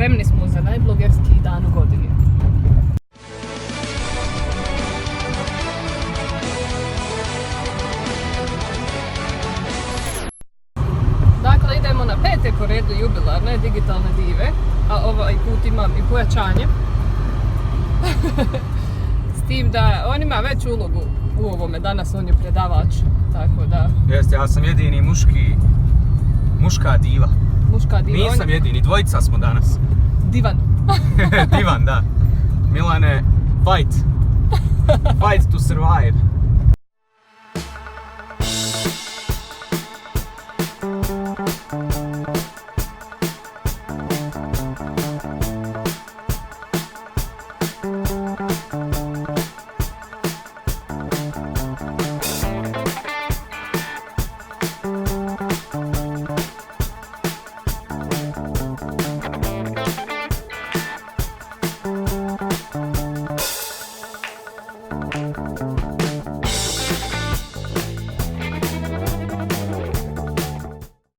Spremni smo za najblogerski dan u godini. Dakle, idemo na 5. po redu jubilarne digitalne dive, a ovaj put imam i pojačanje. S tim da on ima veću ulogu u ovome, danas on je predavač, tako da... Jeste, ja sam jedini muška diva. Muška diva. Nisam jedini, dvojica smo danas. Divan. Divan, da. Milane, fight. Fight to survive.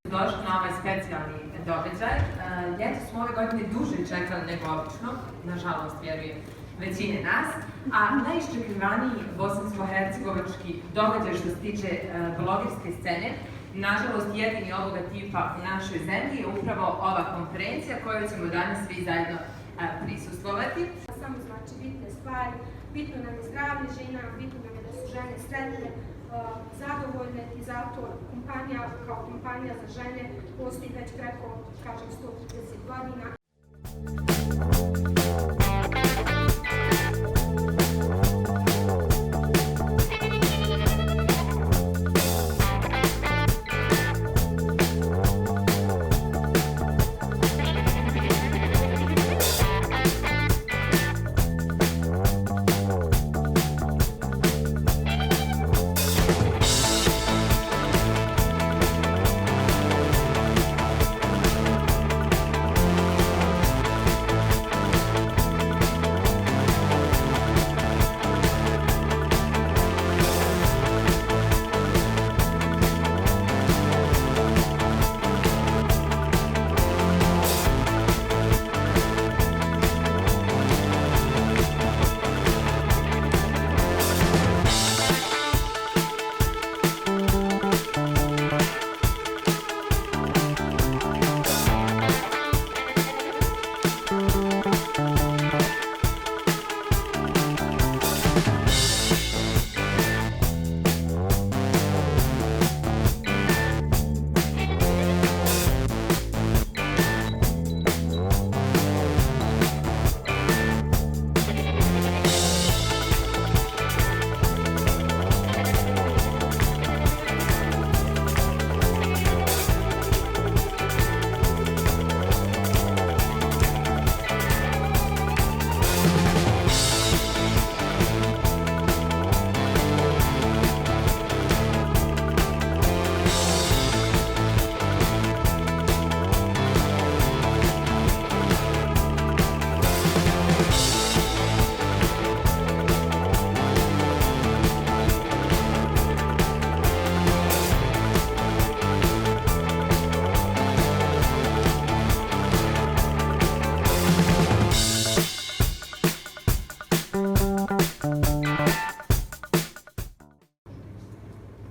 Došli na ovaj specijalni događaj. Ljeto smo ove godine duže čekali nego obično, nažalost vjerujem većine nas, a najiščekivaniji bosansko-hercegovački događaj što se tiče blogerske scene, nažalost jedini ovoga tipa u našoj zemlji je upravo ova konferencija kojoj ćemo danas svi zajedno prisustvovati. Samo znači bitne stvari, bitno nam je zdravlje žena, bitno nam je da su žene sretne, zadovoljne i zato kompanija kao kompanija za žene postoji već preko, kažem, 130 godina.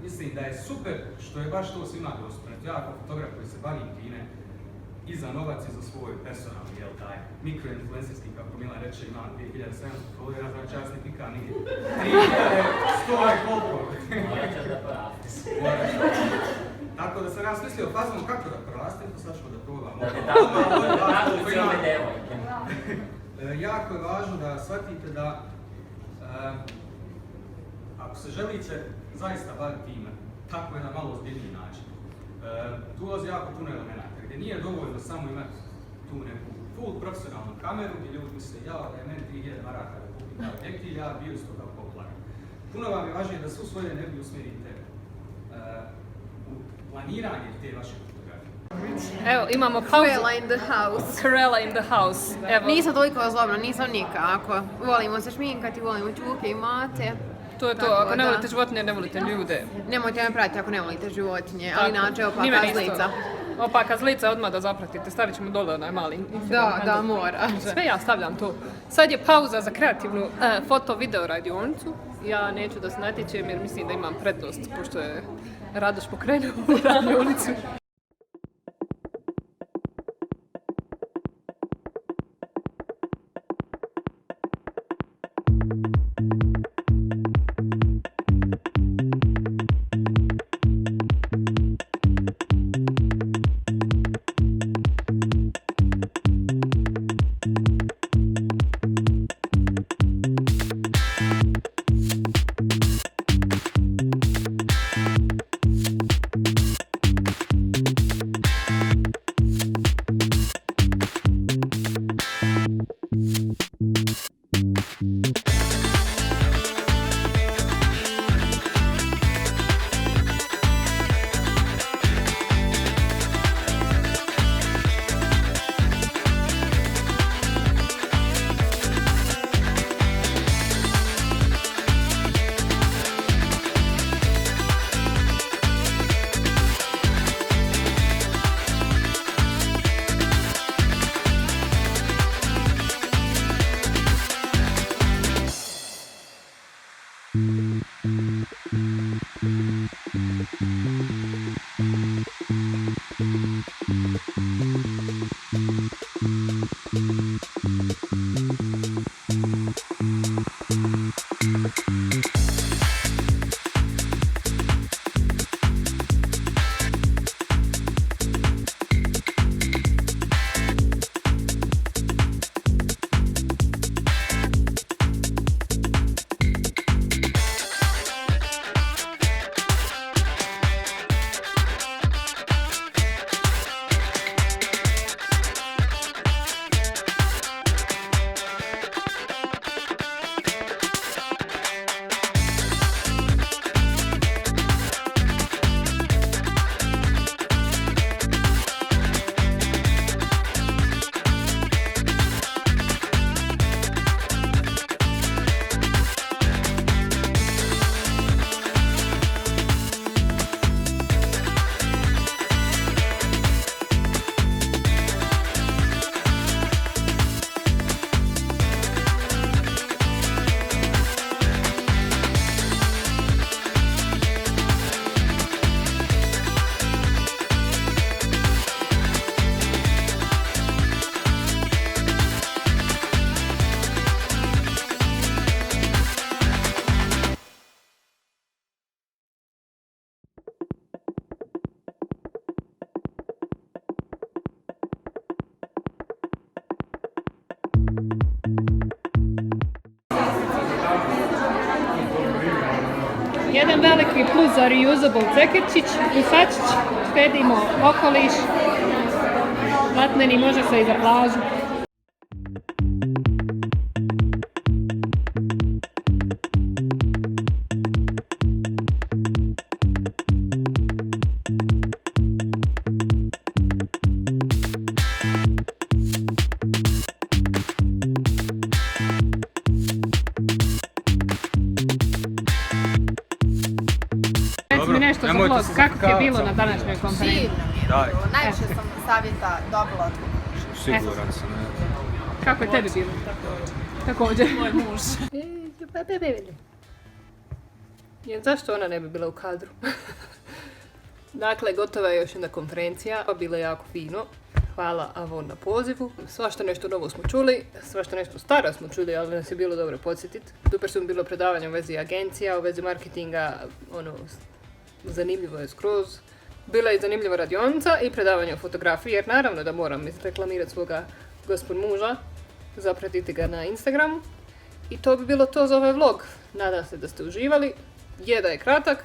Mislim da je super što je baš to svima dostupno. Ja kao fotograf koji se bavim time i za novac i za svoj personalni, jel taj mikroinfluencerski, kako Milan reče, imam 2700 followera, znači ja se nikad nigdje. 3100 je koliko? Tako da sam ja smislio fazom kako da prorastim, to sad ćemo da probamo. Jako je važno da shvatite da ako se želite zaista baviti time, tako je na malo ozbiljniji način. Tu ulazi jako puno elemenata, gdje nije dovoljno samo imati tu neku full profesionalnu kameru gdje ljudi misle ja da je meni 3000 maraka da kupim taj objektiv, ja bio isto kao popularan. Puno vam je važnije da svu svoju energiju usmjerite u planiranje te vaše fotografije. Evo, imamo Cruella in the house. Cruella in the house. Evo. Nisam toliko zlobna, nisam nikako. Volimo se šminkati, volimo čuke i mate. To je to, Tako ako ne da. volite životinje, ne volite ljude. Nemojte me pratiti ako ne volite životinje, ali inače evo pa Ni meni isto. kazlica. Opaka zlica odmah da zapratite, stavit ćemo dole onaj mali Instagram. Da, mora. Sve ja stavljam to. Sad je pauza za kreativnu foto-video radionicu. Ja neću da se natječem jer mislim da imam prednost, pošto je Radoš pokrenuo u radionicu. Jedan veliki plus za reusable cekerčić, pisačić, štedimo okoliš, platneni može se i za plažu. Nešto za vlog, kako je bilo na današnjoj konferenciji? Divno mi je bilo, najviše sam savjeta dobila od Lukaša. Siguran sam. Kako je tebi bilo? Također. Moj muž. Jer zašto ona ne bi bila u kadru? Dakle, gotova je još jedna konferencija, bilo je jako fino. Hvala Avon na pozivu. Svašta nešto novo smo čuli, svašta nešto staro smo čuli, ali nas je bilo dobro podsjetiti. Super su mi bilo predavanje u vezi agencija, u vezi marketinga, zanimljivo je skroz. Bila je zanimljiva radionica i predavanje o fotografiji, jer naravno da moram reklamirati svoga gospod muža, zapratite ga na Instagramu. I to bi bilo to za ovaj vlog. Nadam se da ste uživali. Je da je kratak,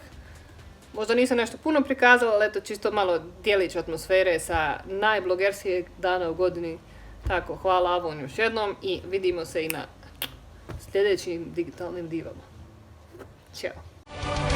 možda nisam nešto puno prikazala, ali eto čisto malo djelić atmosfere sa najblogerskih dana u godini. Tako, hvala Avon još jednom i vidimo se i na sljedećim digitalnim divama. Ćao!